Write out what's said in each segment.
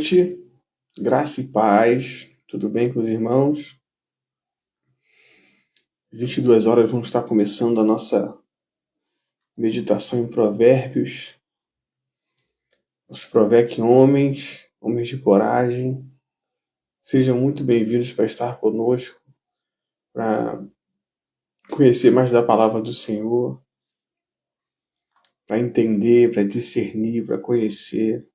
noite, graça e paz, tudo bem com os irmãos? 22 horas vamos estar começando a nossa meditação em Provérbios. Os Provec homens de coragem, sejam muito bem-vindos para estar conosco, para conhecer mais da palavra do Senhor, para entender, para discernir, para conhecer.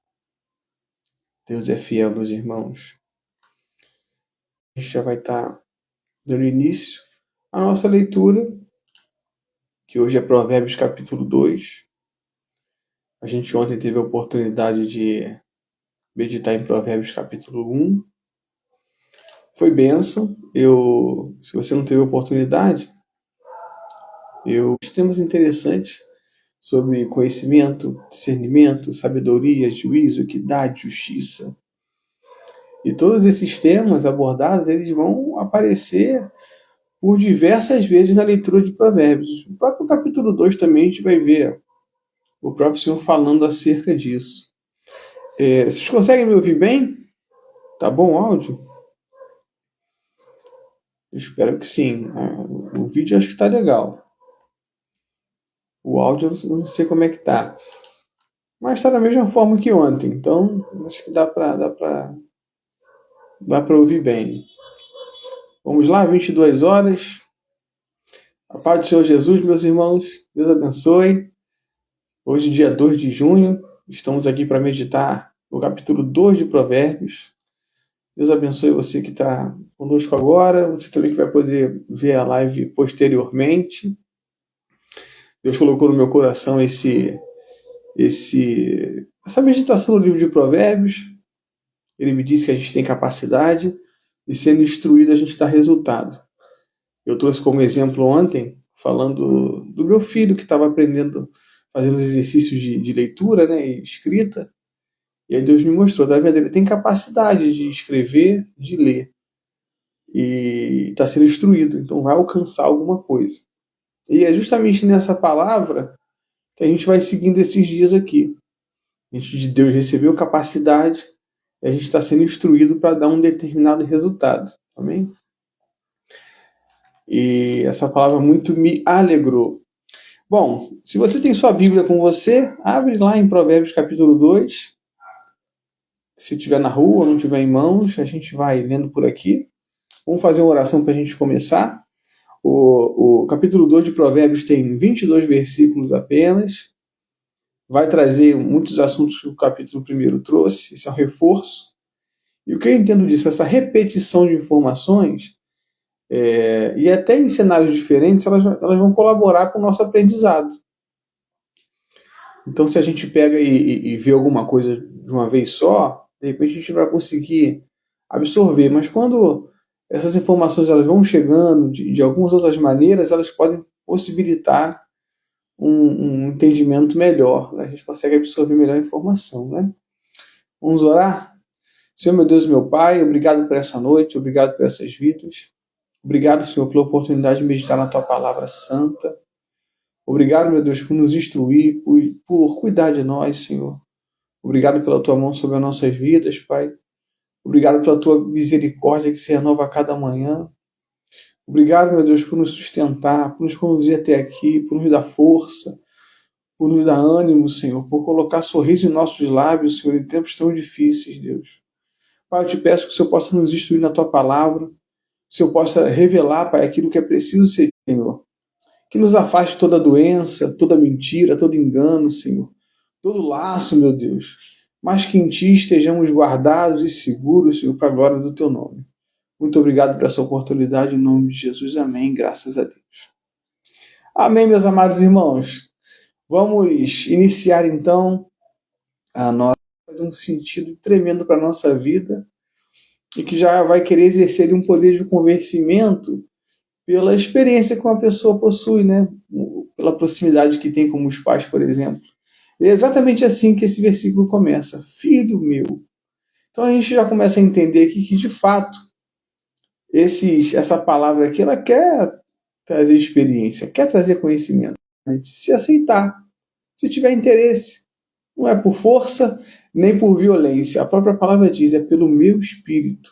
Deus é fiel, meus irmãos. A gente já vai estar dando início à nossa leitura, que hoje é Provérbios capítulo 2. A gente ontem teve a oportunidade de meditar em Provérbios capítulo 1. Foi bênção. Se você não teve a oportunidade, temas interessantes sobre conhecimento, discernimento, sabedoria, juízo, equidade, justiça. E todos esses temas abordados, eles vão aparecer por diversas vezes na leitura de Provérbios. No próprio capítulo 2 também a gente vai ver o próprio Senhor falando acerca disso. Vocês conseguem me ouvir bem? Tá bom o áudio? Eu espero que sim. O vídeo acho que está legal. O áudio eu não sei como é que tá. Mas está da mesma forma que ontem. Então acho que dá para ouvir bem. Vamos lá, 22 horas. A paz do Senhor Jesus, meus irmãos. Deus abençoe. Hoje, dia 2 de junho, estamos aqui para meditar no capítulo 2 de Provérbios. Deus abençoe você que está conosco agora, você também que vai poder ver a live posteriormente. Deus colocou no meu coração essa meditação no livro de Provérbios. Ele me disse que a gente tem capacidade e sendo instruído a gente dá resultado. Eu trouxe como exemplo ontem, falando do meu filho que estava aprendendo, fazendo os exercícios de leitura, né, e escrita. E aí Deus me mostrou, tá vendo? Ele tem capacidade de escrever, de ler. E está sendo instruído, então vai alcançar alguma coisa. E é justamente nessa palavra que a gente vai seguindo esses dias aqui. A gente de Deus recebeu capacidade e a gente está sendo instruído para dar um determinado resultado. Amém? E essa palavra muito me alegrou. Bom, se você tem sua Bíblia com você, abre lá em Provérbios capítulo 2. Se estiver na rua, não estiver em mãos, a gente vai lendo por aqui. Vamos fazer uma oração para a gente começar. O capítulo 2 de Provérbios tem 22 versículos apenas. Vai trazer muitos assuntos que o capítulo 1 trouxe. Isso é um reforço. E o que eu entendo disso? Essa repetição de informações, e até em cenários diferentes, elas vão colaborar com o nosso aprendizado. Então, se a gente pega e vê alguma coisa de uma vez só, de repente a gente vai conseguir absorver. Mas quando essas informações elas vão chegando de algumas outras maneiras, elas podem possibilitar um entendimento melhor. Né? A gente consegue absorver melhor a informação. Né? Vamos orar? Senhor, meu Deus, meu Pai, obrigado por essa noite, obrigado por essas vidas. Obrigado, Senhor, pela oportunidade de meditar na Tua Palavra Santa. Obrigado, meu Deus, por nos instruir, por cuidar de nós, Senhor. Obrigado pela Tua mão sobre as nossas vidas, Pai. Obrigado pela Tua misericórdia que se renova a cada manhã. Obrigado, meu Deus, por nos sustentar, por nos conduzir até aqui, por nos dar força, por nos dar ânimo, Senhor, por colocar sorriso em nossos lábios, Senhor, em tempos tão difíceis, Deus. Pai, eu te peço que o Senhor possa nos instruir na Tua palavra, que o Senhor possa revelar, Pai, aquilo que é preciso ser, Senhor. Que nos afaste toda doença, toda mentira, todo engano, Senhor. Todo laço, meu Deus. Mas que em Ti estejamos guardados e seguros, Senhor, para a glória do Teu nome. Muito obrigado por essa oportunidade, em nome de Jesus. Amém. Graças a Deus. Amém, meus amados irmãos. Vamos iniciar, então, a nossa... fazer um sentido tremendo para a nossa vida e que já vai querer exercer um poder de convencimento pela experiência que uma pessoa possui, né? Pela proximidade que tem com os pais, por exemplo. É exatamente assim que esse versículo começa. Filho meu. Então a gente já começa a entender aqui que, de fato, essa palavra aqui, ela quer trazer experiência, quer trazer conhecimento. Se aceitar, se tiver interesse. Não é por força, nem por violência. A própria palavra diz, é pelo meu espírito.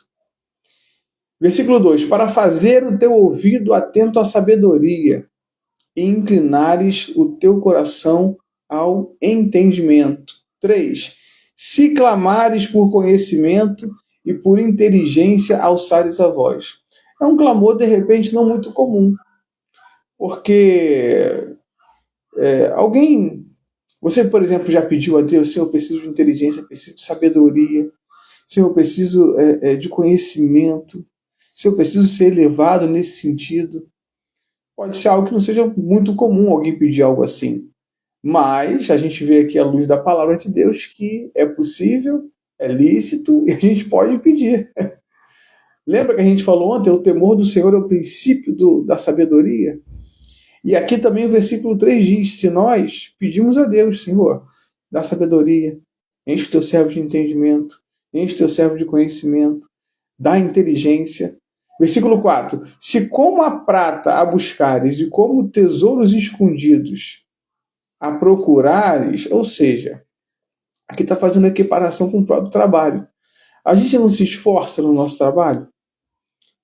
Versículo 2: para fazer o teu ouvido atento à sabedoria, e inclinares o teu coração ao entendimento. 3: se clamares por conhecimento e por inteligência, alçares a voz. É um clamor, de repente, não muito comum, porque você, por exemplo, já pediu a Deus: Senhor, eu preciso de inteligência, eu preciso de sabedoria, Senhor, eu preciso de conhecimento, Senhor, eu preciso ser elevado nesse sentido. Pode ser algo que não seja muito comum alguém pedir algo assim. Mas a gente vê aqui à luz da palavra de Deus que é possível, é lícito e a gente pode pedir. Lembra que a gente falou ontem? O temor do Senhor é o princípio da sabedoria. E aqui também o versículo 3 diz: se nós pedimos a Deus, Senhor, dá sabedoria, enche o teu servo de entendimento, enche o teu servo de conhecimento, dá inteligência. Versículo 4: se como a prata a buscares e como tesouros escondidos a procurares, ou seja, aqui está fazendo equiparação com o próprio trabalho. A gente não se esforça no nosso trabalho?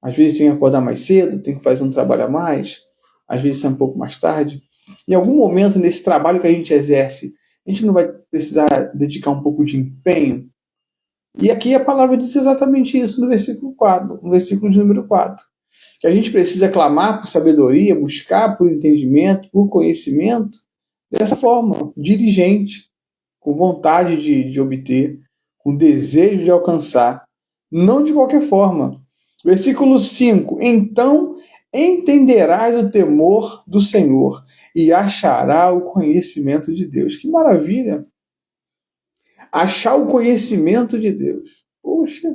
Às vezes tem que acordar mais cedo, tem que fazer um trabalho a mais, às vezes é um pouco mais tarde. Em algum momento nesse trabalho que a gente exerce, a gente não vai precisar dedicar um pouco de empenho? E aqui a palavra diz exatamente isso no versículo 4, no versículo de número 4. Que a gente precisa clamar por sabedoria, buscar por entendimento, por conhecimento, dessa forma, diligente, com vontade de obter, com desejo de alcançar, não de qualquer forma. Versículo 5: então entenderás o temor do Senhor e achará o conhecimento de Deus. Que maravilha! Achar o conhecimento de Deus. Poxa!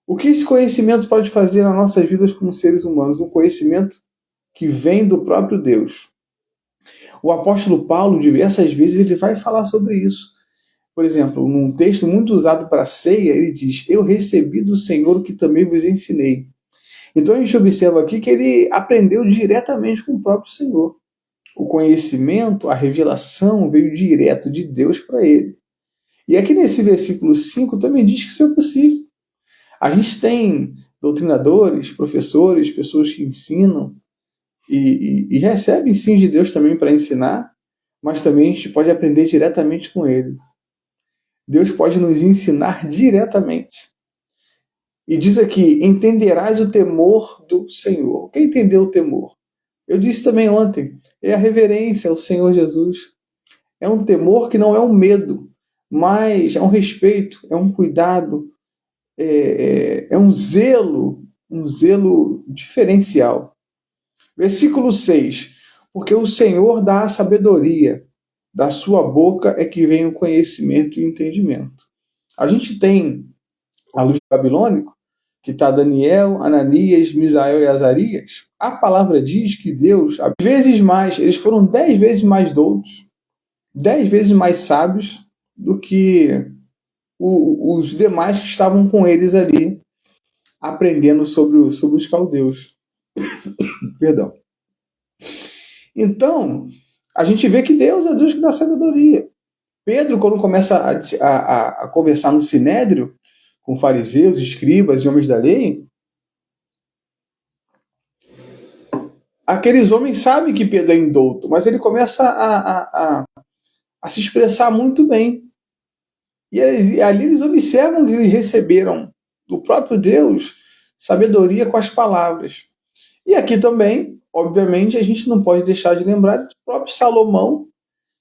O que esse conhecimento pode fazer nas nossas vidas como seres humanos? Um conhecimento que vem do próprio Deus. O apóstolo Paulo, diversas vezes, ele vai falar sobre isso. Por exemplo, num texto muito usado para a ceia, ele diz: eu recebi do Senhor o que também vos ensinei. Então a gente observa aqui que ele aprendeu diretamente com o próprio Senhor. O conhecimento, a revelação veio direto de Deus para ele. E aqui nesse versículo 5 também diz que isso é possível. A gente tem doutrinadores, professores, pessoas que ensinam e recebem sim de Deus também para ensinar, mas também a gente pode aprender diretamente com ele. Deus pode nos ensinar diretamente. E diz aqui: entenderás o temor do Senhor. Quem entendeu o temor? Eu disse também ontem, é a reverência ao Senhor Jesus. É um temor que não é um medo, mas é um respeito, é um cuidado, é um zelo diferencial. Versículo 6: porque o Senhor dá a sabedoria, da sua boca é que vem o conhecimento e o entendimento. A gente tem, à luz do babilônico, que está Daniel, Ananias, Misael e Azarias. A palavra diz que Deus, às vezes mais, eles foram 10 vezes mais doutos, 10 vezes mais sábios do que os demais que estavam com eles ali, aprendendo sobre os caldeus. Perdão. Então, a gente vê que Deus é Deus que dá sabedoria. Pedro, quando começa a conversar no Sinédrio, com fariseus, escribas e homens da lei, aqueles homens sabem que Pedro é indouto, mas ele começa a se expressar muito bem. E ali eles observam que eles receberam do próprio Deus sabedoria com as palavras. E aqui também, obviamente, a gente não pode deixar de lembrar do próprio Salomão,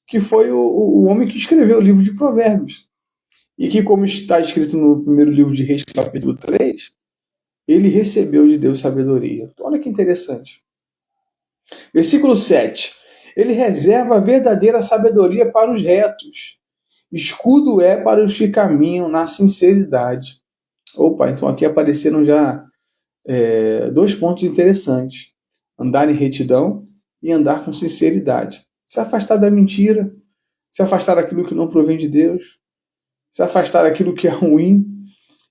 que foi o homem que escreveu o livro de Provérbios. E que, como está escrito no primeiro livro de Reis, capítulo 3, ele recebeu de Deus sabedoria. Então, olha que interessante. Versículo 7. Ele reserva a verdadeira sabedoria para os retos. Escudo é para os que caminham na sinceridade. Opa, então aqui apareceram já 2 pontos interessantes. Andar em retidão e andar com sinceridade. Se afastar da mentira, se afastar daquilo que não provém de Deus, se afastar daquilo que é ruim.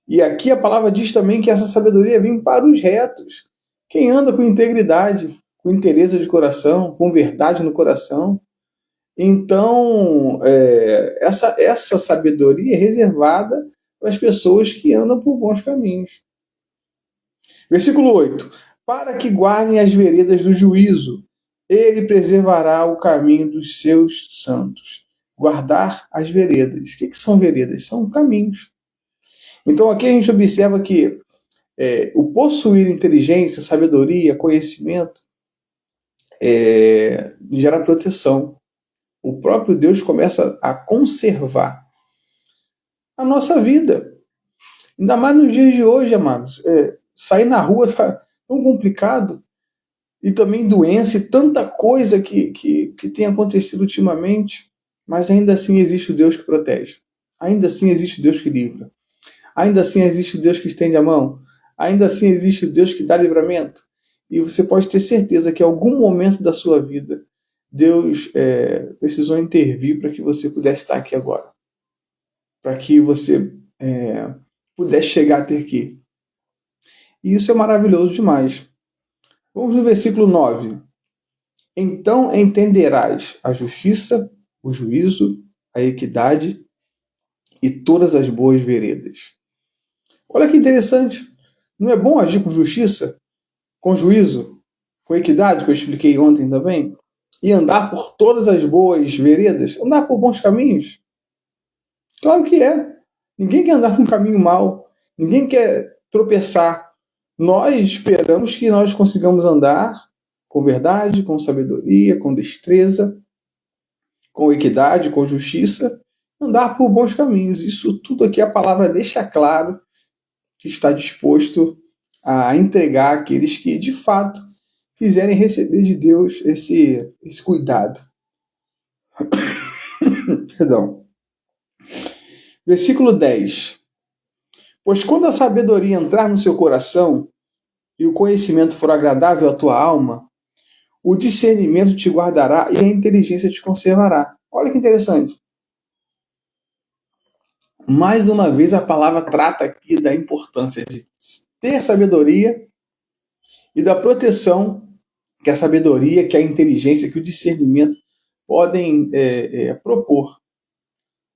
E aqui a palavra diz também que essa sabedoria vem para os retos. Quem anda com integridade, com inteireza de coração, com verdade no coração, Então, essa sabedoria é reservada para as pessoas que andam por bons caminhos. Versículo 8. Para que guardem as veredas do juízo, ele preservará o caminho dos seus santos. Guardar as veredas. O que são veredas? São caminhos. Então aqui a gente observa que o possuir inteligência, sabedoria, conhecimento, gera proteção. O próprio Deus começa a conservar a nossa vida. Ainda mais nos dias de hoje, amados. Sair na rua está tão complicado. E também doença e tanta coisa que tem acontecido ultimamente. Mas ainda assim existe o Deus que protege. Ainda assim existe o Deus que livra. Ainda assim existe o Deus que estende a mão. Ainda assim existe o Deus que dá livramento. E você pode ter certeza que em algum momento da sua vida, Deus precisou intervir para que você pudesse estar aqui agora. Para que você pudesse chegar até aqui. E isso é maravilhoso demais. Vamos no versículo 9. Então entenderás a justiça, o juízo, a equidade e todas as boas veredas. Olha que interessante. Não é bom agir com justiça, com juízo, com equidade, que eu expliquei ontem também? E andar por todas as boas veredas? Andar por bons caminhos? Claro que é. Ninguém quer andar por um caminho mau. Ninguém quer tropeçar. Nós esperamos que nós consigamos andar com verdade, com sabedoria, com destreza, com equidade, com justiça, andar por bons caminhos. Isso tudo aqui a palavra deixa claro que está disposto a entregar àqueles que, de fato, quiserem receber de Deus esse cuidado. Perdão. Versículo 10. Pois quando a sabedoria entrar no seu coração e o conhecimento for agradável à tua alma, o discernimento te guardará e a inteligência te conservará. Olha que interessante. Mais uma vez a palavra trata aqui da importância de ter sabedoria e da proteção que a sabedoria, que a inteligência, que o discernimento podem propor.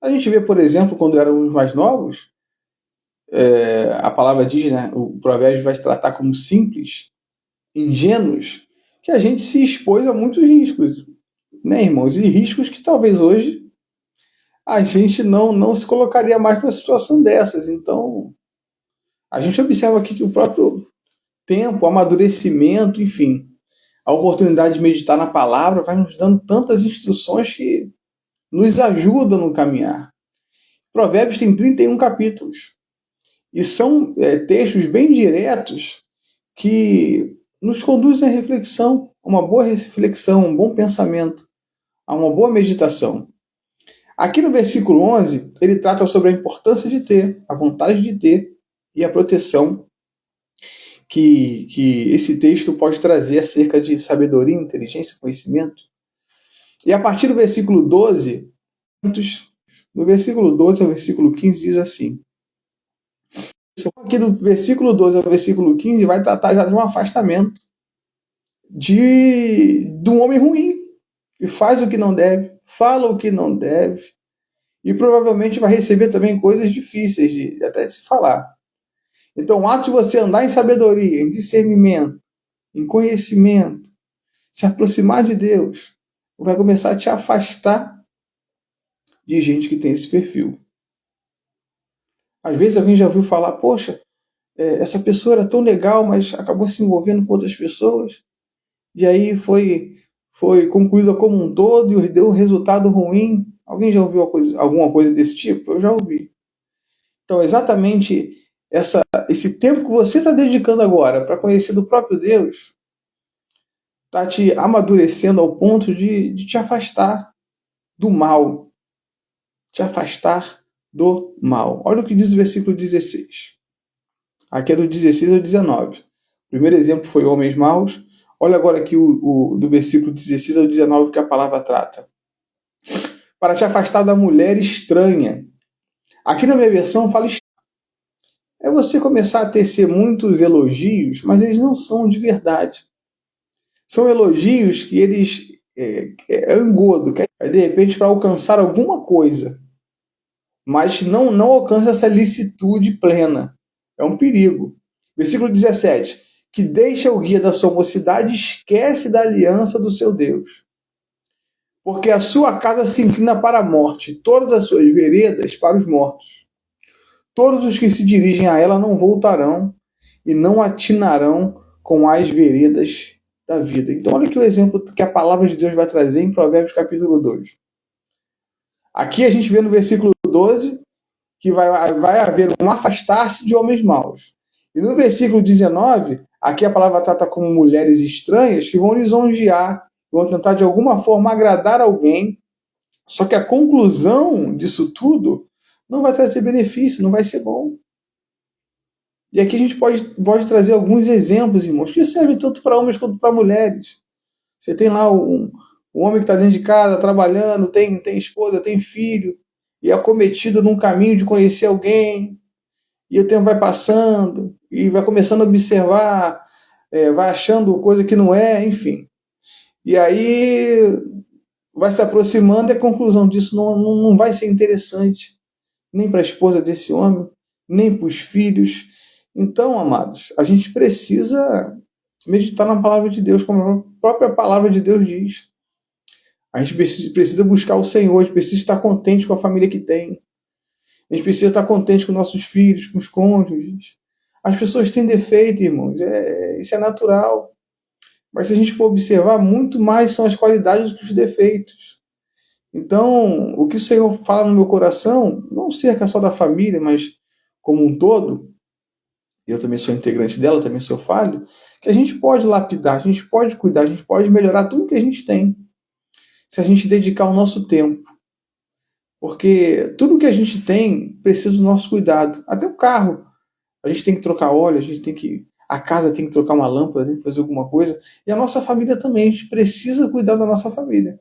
A gente vê, por exemplo, quando éramos mais novos, a palavra diz, né, o provérbio vai tratar como simples, ingênuos, que a gente se expôs a muitos riscos, né, irmãos? E riscos que talvez hoje a gente não se colocaria mais para uma situação dessas. Então, a gente observa aqui que o próprio tempo, o amadurecimento, enfim, a oportunidade de meditar na palavra vai nos dando tantas instruções que nos ajudam no caminhar. Provérbios tem 31 capítulos. E são textos bem diretos que nos conduzem à reflexão, uma boa reflexão, um bom pensamento, a uma boa meditação. Aqui no versículo 11, ele trata sobre a importância de ter, a vontade de ter e a proteção que esse texto pode trazer acerca de sabedoria, inteligência, conhecimento. E a partir do versículo 12, no versículo 12 ao versículo 15 diz assim. Aqui do versículo 12 ao versículo 15 vai tratar já de um afastamento de um homem ruim, que faz o que não deve, fala o que não deve, e provavelmente vai receber também coisas difíceis até de se falar. Então, o ato de você andar em sabedoria, em discernimento, em conhecimento, se aproximar de Deus, vai começar a te afastar de gente que tem esse perfil. Às vezes alguém já ouviu falar, poxa, essa pessoa era tão legal, mas acabou se envolvendo com outras pessoas, e aí foi concluída como um todo e deu um resultado ruim. Alguém já ouviu alguma coisa desse tipo? Eu já ouvi. Então, exatamente esse tempo que você está dedicando agora para conhecer do próprio Deus está te amadurecendo ao ponto de te afastar do mal. Te afastar do mal. Olha o que diz o versículo 16. Aqui é do 16 ao 19. O primeiro exemplo foi homens maus. Olha agora aqui do versículo 16 ao 19 que a palavra trata. Para te afastar da mulher estranha. Aqui na minha versão fala estranha. É você começar a tecer muitos elogios, mas eles não são de verdade. São elogios que eles é engodo, é de repente para alcançar alguma coisa, mas não alcança essa licitude plena. É um perigo. Versículo 17: que deixa o guia da sua mocidade e esquece da aliança do seu Deus. Porque a sua casa se inclina para a morte, todas as suas veredas para os mortos. Todos os que se dirigem a ela não voltarão e não atinarão com as veredas da vida. Então, olha aqui o exemplo que a palavra de Deus vai trazer em Provérbios capítulo 2. Aqui a gente vê no versículo 12 que vai haver um afastar-se de homens maus. E no versículo 19, aqui a palavra trata como mulheres estranhas que vão lisonjear, vão tentar de alguma forma agradar alguém, só que a conclusão disso tudo não vai trazer benefício, não vai ser bom. E aqui a gente pode trazer alguns exemplos, irmãos, que servem tanto para homens quanto para mulheres. Você tem lá um homem que está dentro de casa, trabalhando, tem esposa, tem filho, e é acometido num caminho de conhecer alguém, e o tempo vai passando, e vai começando a observar, vai achando coisa que não é, enfim. E aí vai se aproximando e a conclusão disso não vai ser interessante, nem para a esposa desse homem, nem para os filhos. Então, amados, a gente precisa meditar na palavra de Deus, como a própria palavra de Deus diz. A gente precisa buscar o Senhor, a gente precisa estar contente com a família que tem. A gente precisa estar contente com nossos filhos, com os cônjuges. As pessoas têm defeito, irmãos, isso é natural. Mas se a gente for observar, muito mais são as qualidades do que os defeitos. Então, o que o Senhor fala no meu coração, não cerca só da família, mas como um todo, eu também sou integrante dela, também sou falho, que a gente pode lapidar, a gente pode cuidar, a gente pode melhorar tudo que a gente tem, se a gente dedicar o nosso tempo. Porque tudo que a gente tem precisa do nosso cuidado. Até o carro. A gente tem que trocar óleo, a casa tem que trocar uma lâmpada, tem que fazer alguma coisa. E a nossa família também. A gente precisa cuidar da nossa família.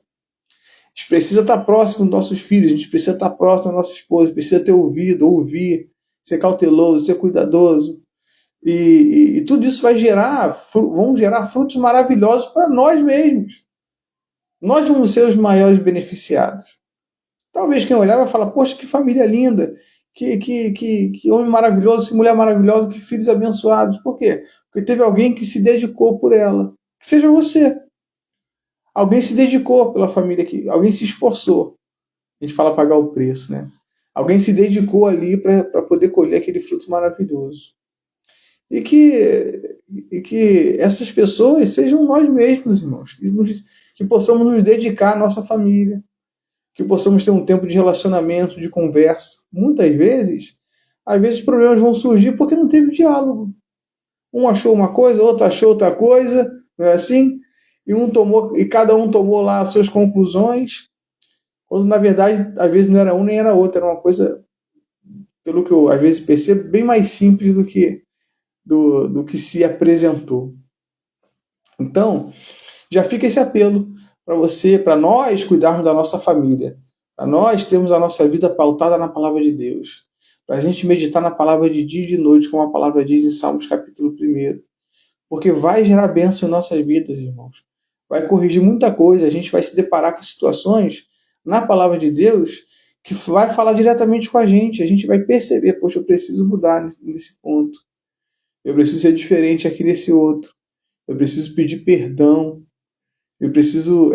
A gente precisa estar próximo dos nossos filhos, a gente precisa estar próximo da nossa esposa, precisa ter ouvido, ouvir, ser cauteloso, ser cuidadoso. E tudo isso vão gerar frutos maravilhosos para nós mesmos. Nós vamos ser os maiores beneficiados. Talvez quem olhar vai falar, poxa, que família linda, que homem maravilhoso, que mulher maravilhosa, que filhos abençoados. Por quê? Porque teve alguém que se dedicou por ela. Que seja você. Alguém se dedicou pela família aqui, alguém se esforçou. A gente fala pagar o preço, né? Alguém se dedicou ali para poder colher aquele fruto maravilhoso. E que essas pessoas sejam nós mesmos, irmãos. Que possamos nos dedicar à nossa família. Que possamos ter um tempo de relacionamento, de conversa. Muitas vezes, às vezes problemas vão surgir porque não teve diálogo. Um achou uma coisa, outro achou outra coisa, não é assim? E cada um tomou lá as suas conclusões, quando na verdade, às vezes não era um nem era outro, era uma coisa, pelo que eu às vezes percebo, bem mais simples do que se apresentou. Então, já fica esse apelo para você, para nós cuidarmos da nossa família, para nós termos a nossa vida pautada na palavra de Deus, para a gente meditar na palavra de dia e de noite, como a palavra diz em Salmos capítulo 1, porque vai gerar bênção em nossas vidas, irmãos. Vai corrigir muita coisa, a gente vai se deparar com situações na palavra de Deus que vai falar diretamente com a gente vai perceber, poxa, eu preciso mudar nesse ponto, eu preciso ser diferente aqui nesse outro, eu preciso pedir perdão, eu preciso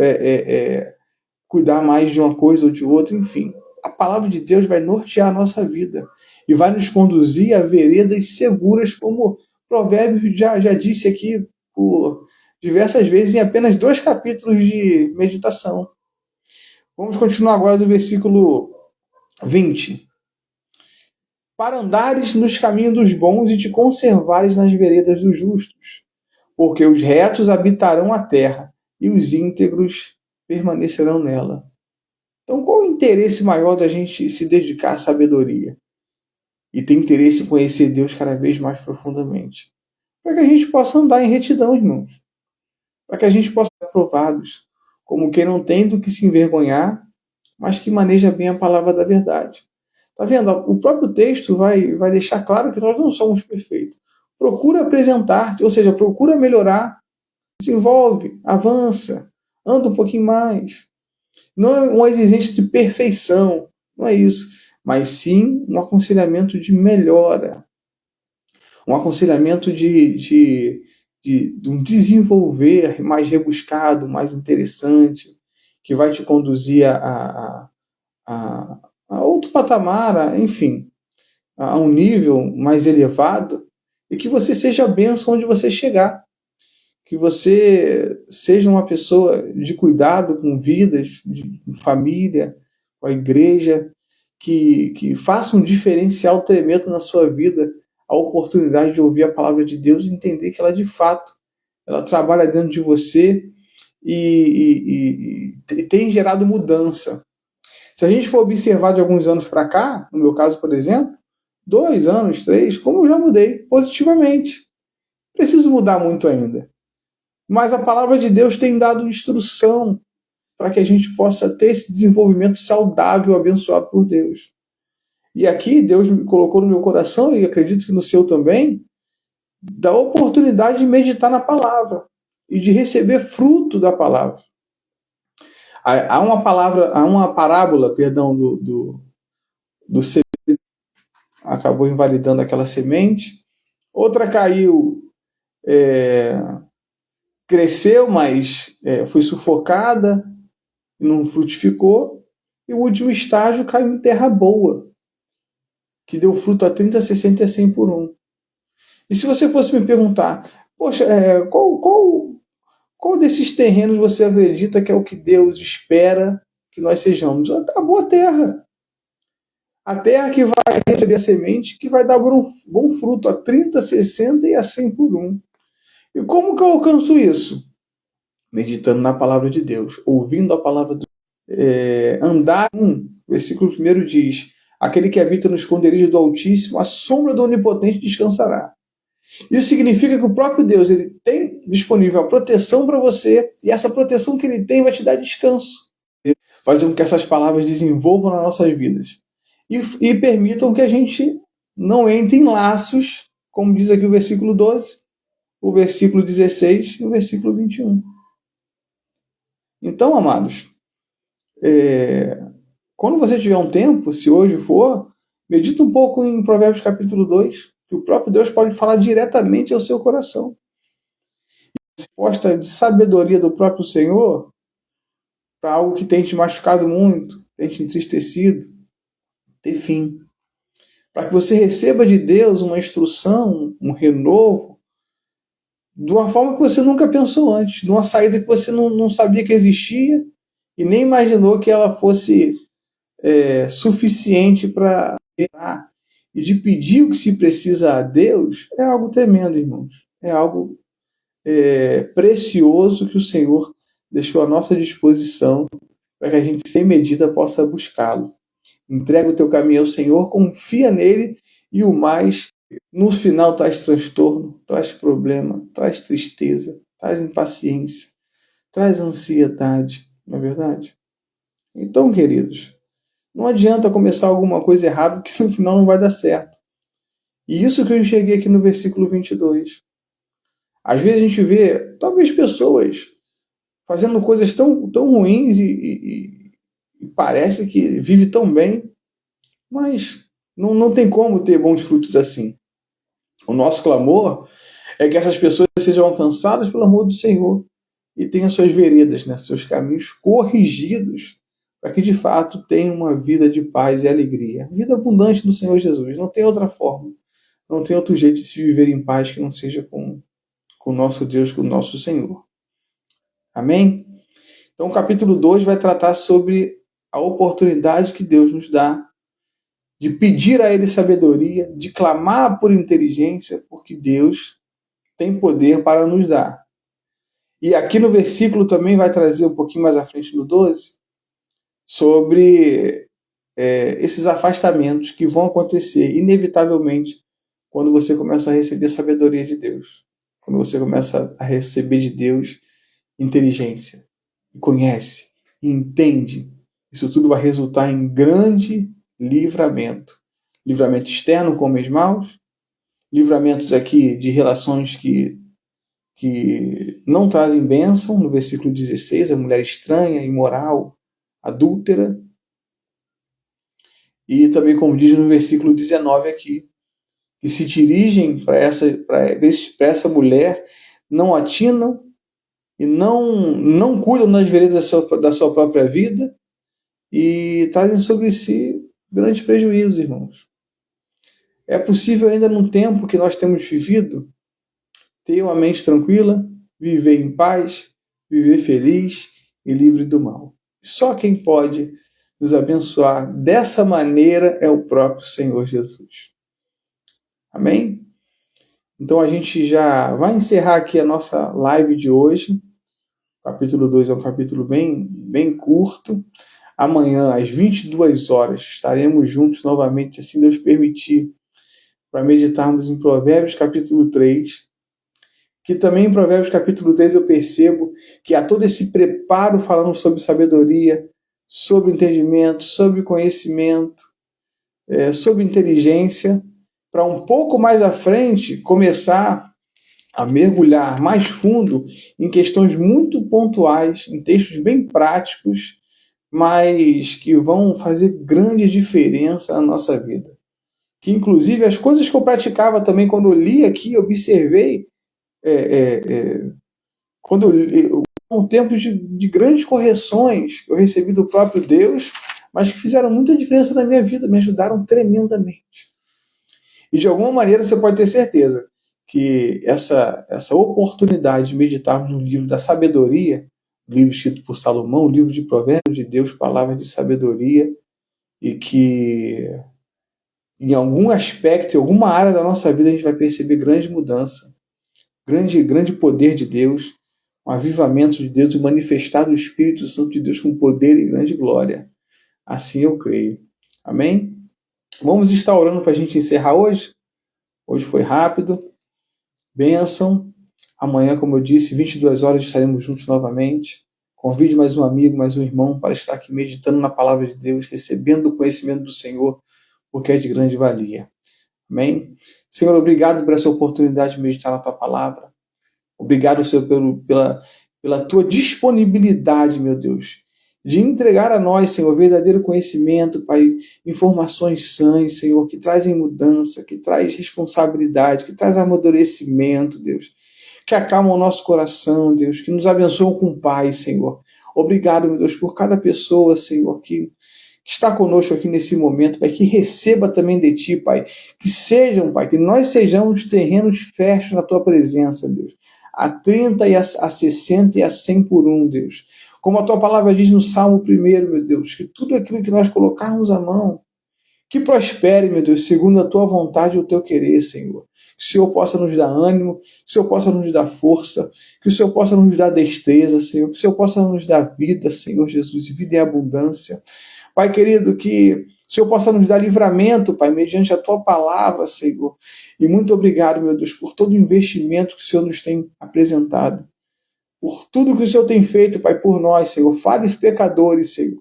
cuidar mais de uma coisa ou de outra, enfim. A palavra de Deus vai nortear a nossa vida e vai nos conduzir a veredas seguras, como Provérbios já disse aqui por diversas vezes em apenas 2 capítulos de meditação. Vamos continuar agora do versículo 20. Para andares nos caminhos dos bons e te conservares nas veredas dos justos, porque os retos habitarão a terra e os íntegros permanecerão nela. Então, qual o interesse maior da gente se dedicar à sabedoria? E ter interesse em conhecer Deus cada vez mais profundamente? Para que a gente possa andar em retidão, irmãos. Para que a gente possa ser aprovados, como quem não tem do que se envergonhar, mas que maneja bem a palavra da verdade. Está vendo? O próprio texto vai deixar claro que nós não somos perfeitos. Procura apresentar-te, ou seja, procura melhorar, desenvolve, avança, anda um pouquinho mais. Não é uma exigência de perfeição, não é isso, mas sim um aconselhamento de melhora, um aconselhamento de um desenvolver mais rebuscado, mais interessante, que vai te conduzir a outro patamar, enfim, a um nível mais elevado, e que você seja a bênção onde você chegar. Que você seja uma pessoa de cuidado com vidas, de família, com a igreja, que faça um diferencial tremendo na sua vida, a oportunidade de ouvir a palavra de Deus e entender que ela, de fato, ela trabalha dentro de você e tem gerado mudança. Se a gente for observar de alguns anos para cá, no meu caso, por exemplo, 2 anos, 3, como eu já mudei positivamente. Preciso mudar muito ainda. Mas a palavra de Deus tem dado instrução para que a gente possa ter esse desenvolvimento saudável, abençoado por Deus. E aqui Deus me colocou no meu coração, e acredito que no seu também, da oportunidade de meditar na palavra e de receber fruto da palavra. Há uma parábola, perdão, do semente, acabou invalidando aquela semente. Outra caiu, cresceu, mas foi sufocada, não frutificou. E o último estágio caiu em terra boa, que deu fruto a 30, 60 e a 100 por um. E se você fosse me perguntar, poxa, qual desses terrenos você acredita que é o que Deus espera que nós sejamos? A boa terra. A terra que vai receber a semente, que vai dar bom fruto a 30, 60 e a 100 por um. E como que eu alcanço isso? Meditando na palavra de Deus, ouvindo a palavra de Deus. Andar, versículo 1 diz: aquele que habita no esconderijo do Altíssimo, a sombra do Onipotente descansará. Isso significa que o próprio Deus, ele tem disponível a proteção para você, e essa proteção que ele tem vai te dar descanso. Fazer com que essas palavras desenvolvam nas nossas vidas. E permitam que a gente não entre em laços, como diz aqui o versículo 12, o versículo 16 e o versículo 21. Então, amados, quando você tiver um tempo, se hoje for, medita um pouco em Provérbios capítulo 2, que o próprio Deus pode falar diretamente ao seu coração. E a resposta de sabedoria do próprio Senhor para algo que tem te machucado muito, tem te entristecido, ter fim. Para que você receba de Deus uma instrução, um renovo, de uma forma que você nunca pensou antes, de uma saída que você não sabia que existia e nem imaginou que ela fosse suficiente para e de pedir o que se precisa a Deus, é algo tremendo, irmãos. É algo precioso que o Senhor deixou à nossa disposição para que a gente, sem medida, possa buscá-lo. Entrega o teu caminho ao Senhor, confia nele, e o mais, no final, traz transtorno, traz problema, traz tristeza, traz impaciência, traz ansiedade, não é verdade? Então, queridos, não adianta começar alguma coisa errada, porque no final não vai dar certo. E isso que eu enxerguei aqui no versículo 22. Às vezes a gente vê, talvez, pessoas fazendo coisas tão ruins e parece que vive tão bem, mas não tem como ter bons frutos assim. O nosso clamor é que essas pessoas sejam alcançadas pelo amor do Senhor e tenham suas veredas, né, seus caminhos corrigidos, para que de fato tenham uma vida de paz e alegria. Vida abundante do Senhor Jesus. Não tem outra forma, não tem outro jeito de se viver em paz que não seja com o nosso Deus, com o nosso Senhor. Amém? Então o capítulo 2 vai tratar sobre a oportunidade que Deus nos dá de pedir a Ele sabedoria, de clamar por inteligência, porque Deus tem poder para nos dar. E aqui no versículo também vai trazer um pouquinho mais à frente no 12, sobre esses afastamentos que vão acontecer inevitavelmente quando você começa a receber sabedoria de Deus. Quando você começa a receber de Deus inteligência, e conhece, e entende. Isso tudo vai resultar em grande livramento. Livramento externo com homens maus, livramentos aqui de relações que que não trazem bênção, no versículo 16, a mulher estranha, imoral, adúltera, e também, como diz no versículo 19 aqui, que se dirigem para essa mulher, não atinam e não cuidam das veredas da sua própria vida e trazem sobre si grandes prejuízos, irmãos. É possível ainda no tempo que nós temos vivido ter uma mente tranquila, viver em paz, viver feliz e livre do mal. Só quem pode nos abençoar dessa maneira é o próprio Senhor Jesus. Amém? Então a gente já vai encerrar aqui a nossa live de hoje. O capítulo 2 é um capítulo bem curto. Amanhã, às 22 horas, estaremos juntos novamente, se assim Deus permitir, para meditarmos em Provérbios capítulo 3. Que também em Provérbios capítulo 3 eu percebo que há todo esse preparo falando sobre sabedoria, sobre entendimento, sobre conhecimento, sobre inteligência, para um pouco mais à frente começar a mergulhar mais fundo em questões muito pontuais, em textos bem práticos, mas que vão fazer grande diferença na nossa vida. Que inclusive as coisas que eu praticava também quando eu li aqui, observei, quando com tempos de grandes correções que eu recebi do próprio Deus, mas que fizeram muita diferença na minha vida, me ajudaram tremendamente. E de alguma maneira você pode ter certeza que essa oportunidade de meditarmos no livro da sabedoria, livro escrito por Salomão, livro de Provérbios de Deus, palavras de sabedoria, e que em algum aspecto, em alguma área da nossa vida a gente vai perceber grande mudança, grande poder de Deus, um avivamento de Deus, o manifestar do Espírito Santo de Deus com poder e grande glória. Assim eu creio. Amém? Vamos estar orando para a gente encerrar hoje? Hoje foi rápido. Bênção. Amanhã, como eu disse, 22 horas estaremos juntos novamente. Convide mais um amigo, mais um irmão para estar aqui meditando na palavra de Deus, recebendo o conhecimento do Senhor, porque é de grande valia. Amém? Senhor, obrigado por essa oportunidade de meditar na tua palavra. Obrigado, Senhor, pela tua disponibilidade, meu Deus, de entregar a nós, Senhor, verdadeiro conhecimento, Pai, informações sãs, Senhor, que trazem mudança, que traz responsabilidade, que traz amadurecimento, Deus, que acalmam o nosso coração, Deus, que nos abençoam com paz, Senhor. Obrigado, meu Deus, por cada pessoa, Senhor, que está conosco aqui nesse momento, Pai, que receba também de Ti, Pai, que nós sejamos terrenos férteis na Tua presença, Deus, a 30, a 60 e a 100 por um, Deus. Como a Tua palavra diz no Salmo 1, meu Deus, que tudo aquilo que nós colocarmos à mão, que prospere, meu Deus, segundo a Tua vontade e o Teu querer, Senhor. Que o Senhor possa nos dar ânimo, que o Senhor possa nos dar força, que o Senhor possa nos dar destreza, Senhor, que o Senhor possa nos dar vida, Senhor Jesus, e vida em abundância. Pai querido, que o Senhor possa nos dar livramento, Pai, mediante a Tua palavra, Senhor. E muito obrigado, meu Deus, por todo o investimento que o Senhor nos tem apresentado. Por tudo que o Senhor tem feito, Pai, por nós, Senhor. Falhos pecadores, Senhor.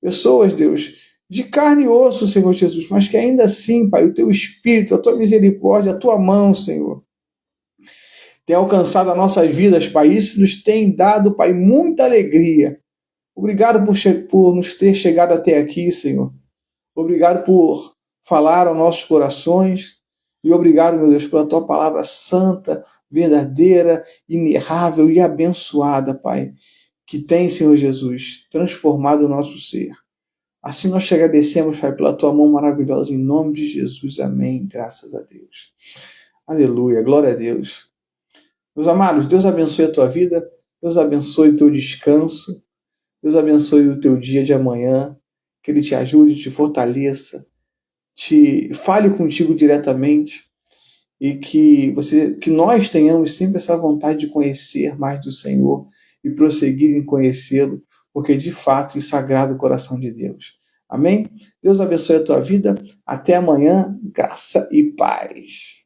Pessoas, Deus, de carne e osso, Senhor Jesus, mas que ainda assim, Pai, o Teu Espírito, a Tua misericórdia, a Tua mão, Senhor, tem alcançado as nossas vidas, Pai. Isso nos tem dado, Pai, muita alegria. Obrigado por nos ter chegado até aqui, Senhor. Obrigado por falar aos nossos corações. E obrigado, meu Deus, pela Tua palavra santa, verdadeira, inerrável e abençoada, Pai, que tem, Senhor Jesus, transformado o nosso ser. Assim nós te agradecemos, Pai, pela Tua mão maravilhosa, em nome de Jesus. Amém. Graças a Deus. Aleluia. Glória a Deus. Meus amados, Deus abençoe a tua vida. Deus abençoe o teu descanso. Deus abençoe o teu dia de amanhã, que Ele te ajude, te fortaleça, te fale contigo diretamente e que nós tenhamos sempre essa vontade de conhecer mais do Senhor e prosseguir em conhecê-lo, porque de fato isso agrada o coração de Deus. Amém? Deus abençoe a tua vida. Até amanhã. Graça e paz.